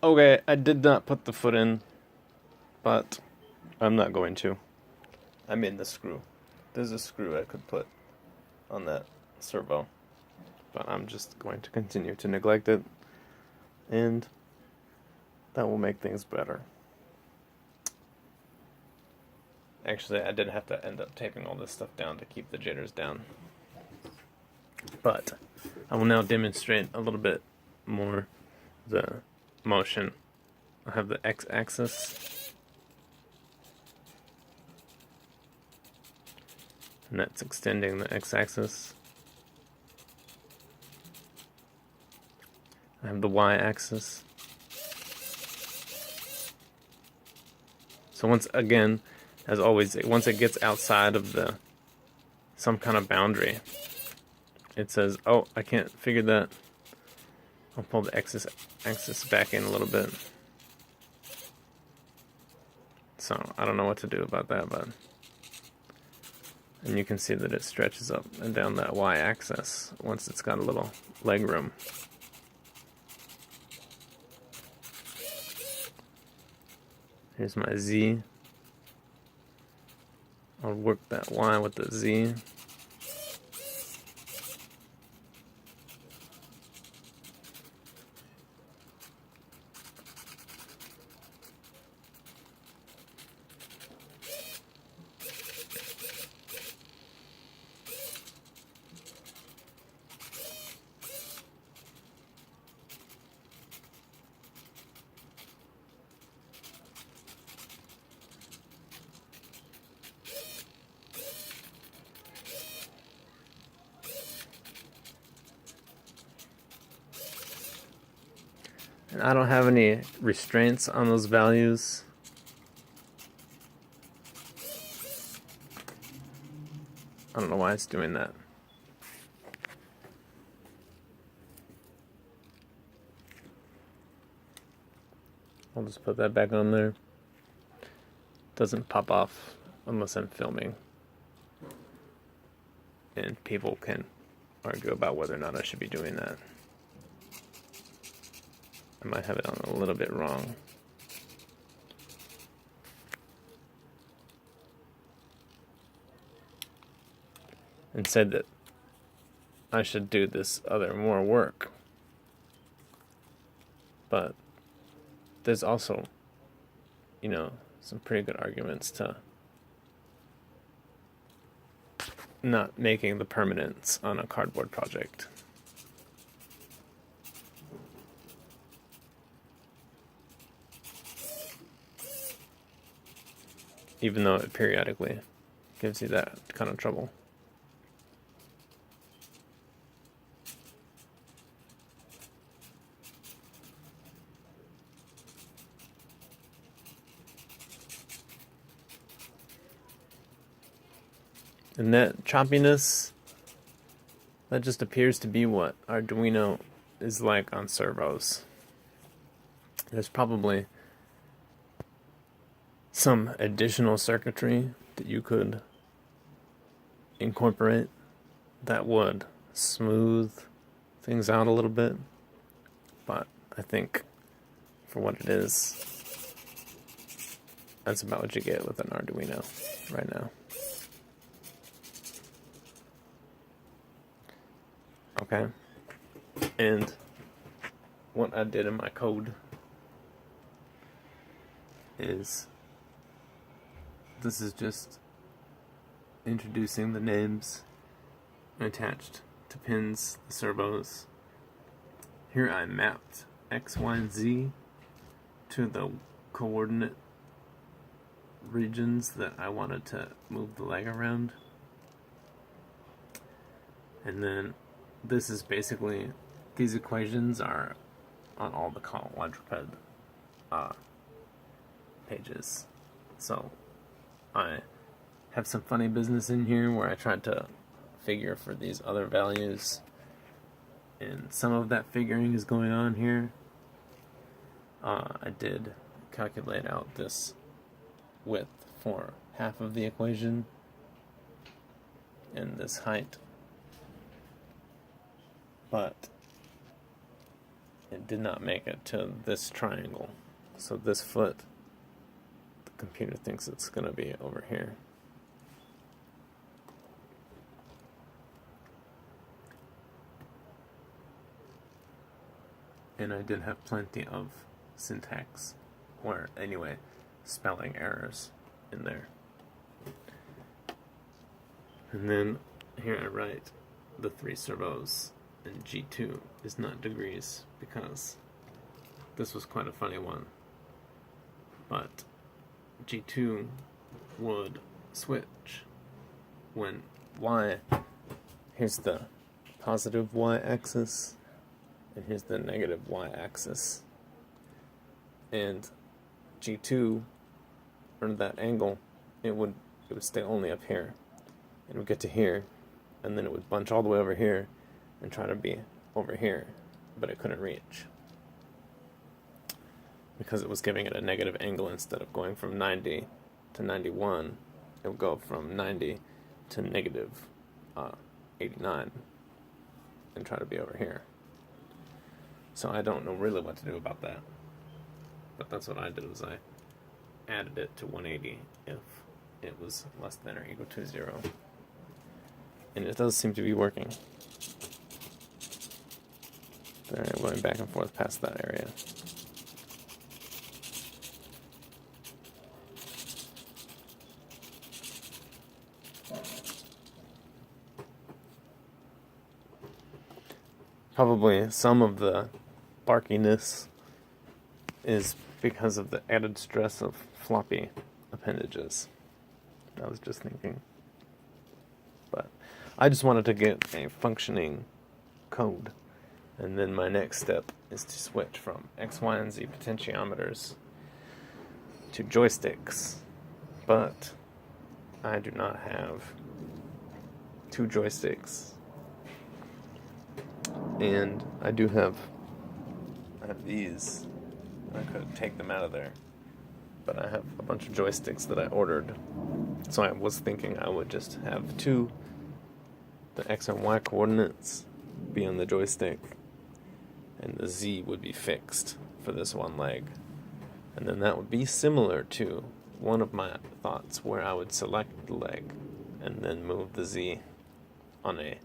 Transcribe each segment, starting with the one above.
Okay, I did not put the foot in, but I'm not going to. I made the screw. There's a screw I could put on that servo, but I'm just going to continue to neglect it, and that will make things better. Actually, I did have to end up taping all this stuff down to keep the jitters down. But I will now demonstrate a little bit more the motion. I have the x-axis, and that's extending the x-axis. I have the y-axis. So once again, as always, once it gets outside of the some kind of boundary, it says, "Oh, I can't figure that." I'll pull the axis back in a little bit. So I don't know what to do about that, but and you can see that it stretches up and down that y-axis once it's got a little leg room. Here's my z. I'll work that y with the z. And I don't have any restraints on those values. I don't know why it's doing that. I'll just put that back on there. Doesn't pop off unless I'm filming. And people can argue about whether or not I should be doing that. I might have it on a little bit wrong. And said that I should do this other more work. But there's also, some pretty good arguments to not making the permanence on a cardboard project. Even though it periodically gives you that kind of trouble. And that choppiness, that just appears to be what Arduino is like on servos. There's probably some additional circuitry that you could incorporate that would smooth things out a little bit. But I think for what it is, that's about what you get with an Arduino right now. Okay, and what I did in my code is this is just introducing the names attached to pins, the servos. Here I mapped X, Y, and Z to the coordinate regions that I wanted to move the leg around. And then this is basically, these equations are on all the quadruped pages. So I have some funny business in here where I tried to figure for these other values, and some of that figuring is going on here. I did calculate out this width for half of the equation and this height, but it did not make it to this triangle. So this foot, the computer thinks it's going to be over here. And I did have plenty of syntax, or anyway, spelling errors in there. And then here I write the 3 servos, and G2 is not degrees, because this was quite a funny one. But G2 would switch when Y, here's the positive Y-axis, and here's the negative Y-axis. And G2, or that angle, it would stay only up here. It would get to here, and then it would bunch all the way over here and try to be over here, but it couldn't reach. Because it was giving it a negative angle. Instead of going from 90 to 91, it would go from 90 to negative 89 and try to be over here. So I don't know really what to do about that. But that's what I did, was I added it to 180 if it was less than or equal to 0. And it does seem to be working. There, I'm going back and forth past that area. Probably some of the barkiness is because of the added stress of floppy appendages. I was just thinking. But I just wanted to get a functioning code. And then my next step is to switch from X, Y, and Z potentiometers to joysticks. But I do not have 2 joysticks. And I have these. I could take them out of there. But I have a bunch of joysticks that I ordered. So I was thinking I would just have the X and Y coordinates be on the joystick, and the Z would be fixed for this one leg. And then that would be similar to one of my thoughts where I would select the leg and then move the Z on a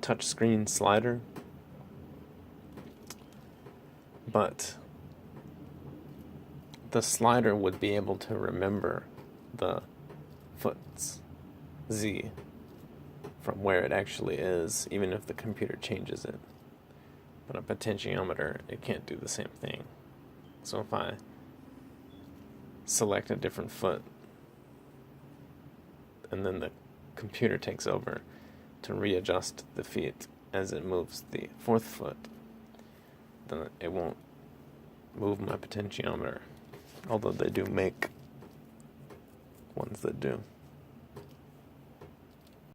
touchscreen slider. But the slider would be able to remember the foot's Z from where it actually is, even if the computer changes it. But a potentiometer, it can't do the same thing. So if I select a different foot, and then the computer takes over to readjust the feet as it moves the 4th foot, then it won't move my potentiometer. Although they do make ones that do.